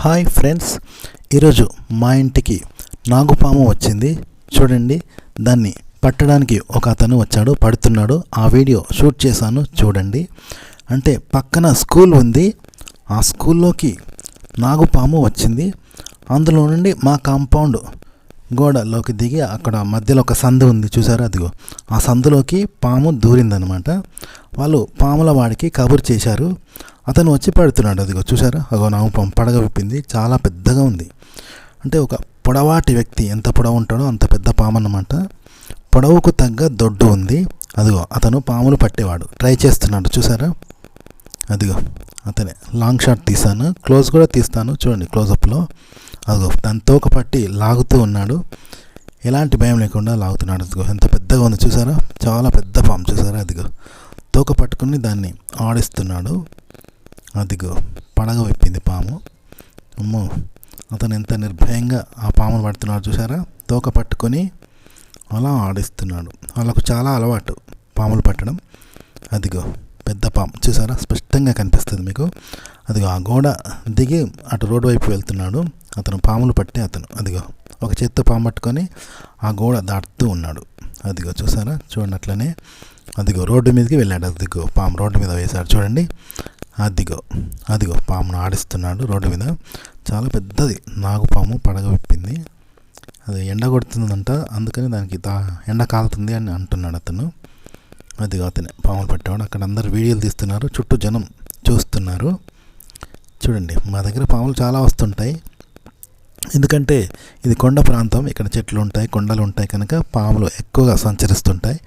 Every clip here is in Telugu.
హాయ్ ఫ్రెండ్స్, ఈరోజు మా ఇంటికి నాగుపాము వచ్చింది. చూడండి, దాన్ని పట్టడానికి ఒక అతను వచ్చాడు, పడుతున్నాడు. ఆ వీడియో షూట్ చేశాను, చూడండి. అంటే పక్కన స్కూల్ ఉంది, ఆ స్కూల్లోకి నాగుపాము వచ్చింది. అందులో నుండి మా కాంపౌండ్ గోడలోకి దిగి అక్కడ మధ్యలో ఒక సందు ఉంది, చూసారా? అదిగో ఆ సందులోకి పాము దూరిందనమాట. వాళ్ళు పాముల వాడికి కబురు చేశారు. అతను వచ్చి పడుతున్నాడు. అదిగో చూసారా, అగో నాగుపాము పడగ విప్పింది, చాలా పెద్దగా ఉంది. అంటే ఒక పొడవాటి వ్యక్తి ఎంత పొడవు ఉంటాడో అంత పెద్ద పాము అన్నమాట. పొడవుకు తగ్గ దొడ్డు ఉంది. అదిగో అతను పాములు పట్టేవాడు, ట్రై చేస్తున్నాడు, చూసారా? అదిగో అతనే. లాంగ్ షాట్ తీసాను, క్లోజ్ కూడా తీస్తాను, చూడండి క్లోజప్లో. అదిగో దాని తోక పట్టి లాగుతూ ఉన్నాడు, ఎలాంటి భయం లేకుండా లాగుతున్నాడు. అదిగో ఎంత పెద్దగా ఉంది, చూసారా? చాలా పెద్ద పాము, చూసారా? అదిగో తోక పట్టుకుని దాన్ని ఆడిస్తున్నాడు. అదిగో పడగ విప్పింది పాము. అమ్మో, అతను ఎంత నిర్భయంగా ఆ పామును పడుతున్నాడు, చూసారా? తోక పట్టుకొని అలా ఆడిస్తున్నాడు. వాళ్ళకు చాలా అలవాటు పాములు పట్టడం. అదిగో పెద్ద పాము, చూసారా? స్పష్టంగా కనిపిస్తుంది మీకు. అదిగో ఆ గోడ దిగి అటు రోడ్డు వైపు వెళ్తున్నాడు అతను, పాములు పట్టే అతను. అదిగో ఒక చేత్తో పాము పట్టుకొని ఆ గోడ దాటుతూ ఉన్నాడు. అదిగో చూసారా? చూడండి, అట్లనే అదిగో రోడ్డు మీదకి వెళ్ళాడు. అదిగో పాము రోడ్డు మీద వేశాడు, చూడండి. అదిగో పామును ఆడిస్తున్నాడు రోడ్డు మీద. చాలా పెద్దది నాగుపాము, పడగ విప్పింది. అది ఎండ కొడుతుందంట, అందుకని దానికి ఎండ కాలుతుంది అని అంటున్నాడు అతను. అదిగో అతనే పాములు పట్టేవాడు. అక్కడ అందరు వీడియోలు తీస్తున్నారు, చుట్టూ జనం చూస్తున్నారు. చూడండి, మా దగ్గర పాములు చాలా వస్తుంటాయి, ఎందుకంటే ఇది కొండ ప్రాంతం, ఇక్కడ చెట్లు ఉంటాయి, కొండలు ఉంటాయి, కనుక పాములు ఎక్కువగా సంచరిస్తుంటాయి.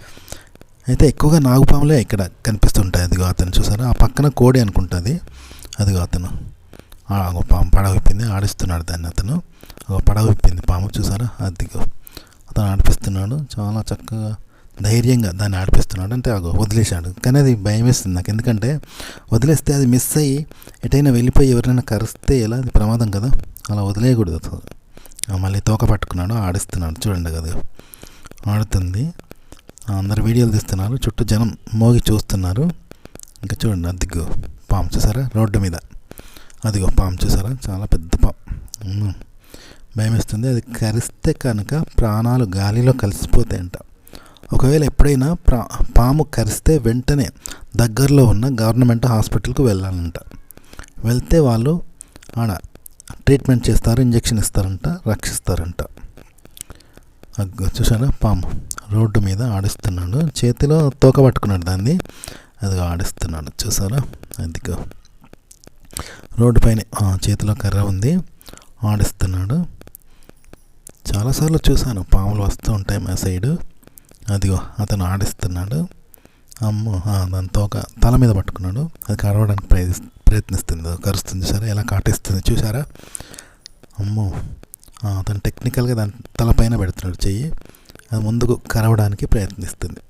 అయితే ఎక్కువగా నాగుపాములే ఇక్కడ కనిపిస్తుంటాయి. అదిగో అతను చూసారా, ఆ పక్కన కోడి అనుకుంటుంది. అదిగో అతను పాము పడవ విప్పింది, ఆడిస్తున్నాడు దాన్ని అతను. పడవ విప్పింది పాము, చూసారా? అదిగో అతను ఆడిపిస్తున్నాడు, చాలా చక్కగా ధైర్యంగా దాన్ని ఆడిపిస్తున్నాడు. అంటే వదిలేశాడు, కానీ అది భయం వేస్తుంది నాకు, ఎందుకంటే వదిలేస్తే అది మిస్ అయ్యి ఎటైనా వెళ్ళిపోయి ఎవరైనా కరిస్తే ఎలా, అది ప్రమాదం కదా, అలా వదిలేయకూడదు. మళ్ళీ తోక పట్టుకున్నాడు, ఆడిస్తున్నాడు, చూడండి. కదా ఆడుతుంది, అందరు వీడియోలు తీస్తున్నారు, చుట్టూ జనం మోగి చూస్తున్నారు. ఇంకా చూడండి, అదిగో పాము, చూసారా? రోడ్డు మీద అదిగో పాము, చూసారా? చాలా పెద్ద పాము, భయం వేస్తుంది. అది కరిస్తే కనుక ప్రాణాలు గాలిలో కలిసిపోతాయంట. ఒకవేళ ఎప్పుడైనా పాము కరిస్తే వెంటనే దగ్గరలో ఉన్న గవర్నమెంట్ హాస్పిటల్కి వెళ్ళాలంట. వెళ్తే వాళ్ళు ఆడ ట్రీట్మెంట్ చేస్తారు, ఇంజెక్షన్ ఇస్తారంట, రక్షిస్తారంట. చూసారా? పాము రోడ్డు మీద ఆడిస్తున్నాడు, చేతిలో తోక పట్టుకున్నాడు దాన్ని. అదిగో ఆడిస్తున్నాడు, చూసారా? అదిగో రోడ్డు పైన చేతిలో కర్ర ఉంది, ఆడిస్తున్నాడు. చాలాసార్లు చూశాను, పాములు వస్తూ ఉంటాయి మా సైడు. అదిగో అతను ఆడిస్తున్నాడు. అమ్మో, దాని తోక తల మీద పట్టుకున్నాడు, అది కరవడానికి ప్రయత్నిస్తుంది, కరుస్తుంది, చూసారా? ఎలా కాటేస్తుంది, చూసారా? అమ్మో, అతను టెక్నికల్గా దాని తలపైన పెడుతున్నాడు చెయ్యి, అది ముందుకు కరవడానికి ప్రయత్నిస్తుంది.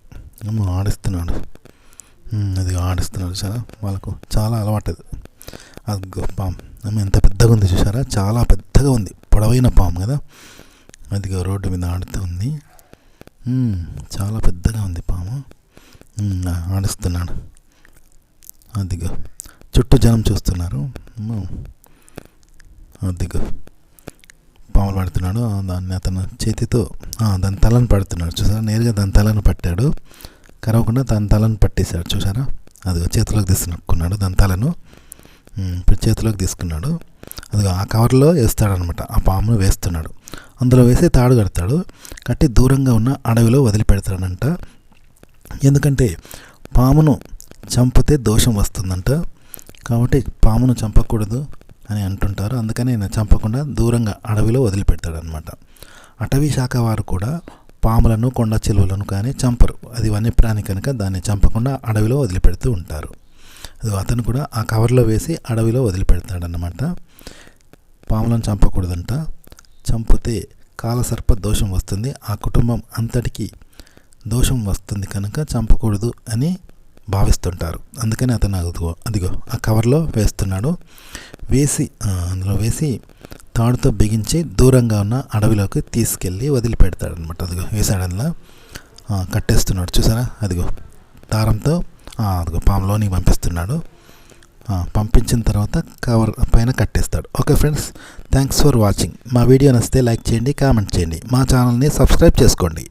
అమ్మో, ఆడిస్తున్నాడు. అది ఆడిస్తున్నాడు, చూసారా? వాళ్ళకు చాలా అలవాటు అది. అదిగో పాము ఎంత పెద్దగా ఉంది, చూసారా? చాలా పెద్దగా ఉంది, పొడవైన పాము కదా. అదిగో రోడ్డు మీద ఆడుతుంది, చాలా పెద్దగా ఉంది పాము, ఆడిస్తున్నాడు. అదిగో చుట్టూ జనం చూస్తున్నారు. అదిగో పాములు పడుతున్నాడు, దాన్ని అతను చేతితో దాని తలను పడుతున్నాడు, చూసారా? నేరుగా దాని తలను పట్టాడు, కరవకుండా దాని తలను పట్టేశాడు, చూసారా? అదిగో చేతిలోకి తీసుకున్నాడు దాని తలను, ఇప్పుడు చేతిలోకి తీసుకున్నాడు. అదిగో ఆ కవర్లో వేస్తాడనమాట, ఆ పామును వేస్తున్నాడు. అందులో వేసి తాడు కడతాడు, కట్టి దూరంగా ఉన్న అడవిలో వదిలిపెడతాడంట. ఎందుకంటే పామును చంపితే దోషం వస్తుందంట, కాబట్టి పామును చంపకూడదు అని అంటుంటారు. అందుకని ఆయన చంపకుండా దూరంగా అడవిలో వదిలిపెడతాడనమాట. అటవీ శాఖ వారు కూడా పాములను, కొండ చిలువలను కానీ చంపరు, అది వన్యప్రాణి కనుక దాన్ని చంపకుండా అడవిలో వదిలిపెడుతూ ఉంటారు. అది అతను కూడా ఆ కవర్లో వేసి అడవిలో వదిలిపెడతాడన్నమాట. పాములను చంపకూడదంట, చంపితే కాలసర్ప దోషం వస్తుంది, ఆ కుటుంబం అంతటికి దోషం వస్తుంది కనుక చంపకూడదు అని భావిస్తుంటారు. అందుకని అతను అదిగో ఆ కవర్లో వేస్తున్నాడు. అందులో వేసి తాడుతో బిగించి దూరంగా ఉన్న అడవిలోకి తీసుకెళ్ళి వదిలిపెడతాడనమాట. అదిగో వేసాడల్లా కట్టేస్తున్నాడు, చూసారా? అదిగో దారంతో అదిగో పాములోని పంపిస్తున్నాడు. పంపించిన తర్వాత కవర్ పైన కట్టేస్తాడు. Okay friends, thanks for watching. మా వీడియో నచ్చితే లైక్ చేయండి, కామెంట్ చేయండి, మా ఛానల్ని సబ్స్క్రైబ్ చేసుకోండి.